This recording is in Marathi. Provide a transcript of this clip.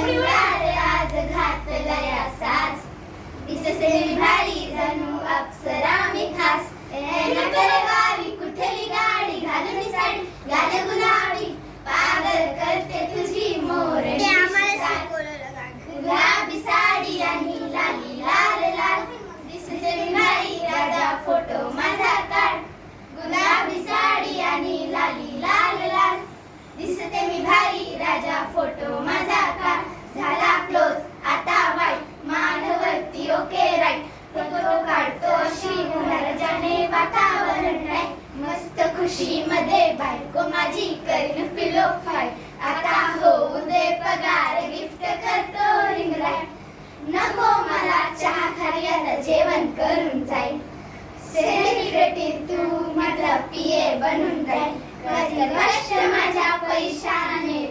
शनिवार आज घातलया साज, दिसते मी भारी जणू अप्सरा मी खास. नगरवारी कुठली गाडी घालून साडी, गाल गुलाबी पागल करते तुझी मोरणी. गुलाबी साडी आणि लाली लाल लाल, दिसते मी भारी राजा फोटो माझा काढ. गुलाबी साडी आणि लाली लाल लाल, दिसते मी भारी राजा फोटो माझा काढ. झाला क्लोज आता वाईट, मानवरती ओके राईट. फोटो काढतो अशी होणार ज्याने वातावरण राईट. मस्त खुशी मध्ये बायको माझी करीन पिलो फाय. आता होऊ दे पगार, गिफ्ट करतो रिंग लाईट. नको मला चहा खाली, आता जेवण करून जाईल. सेलिब्रिटी तू माझा पिये बनून जाईल. कधी कष्ट माझ्या पैशाने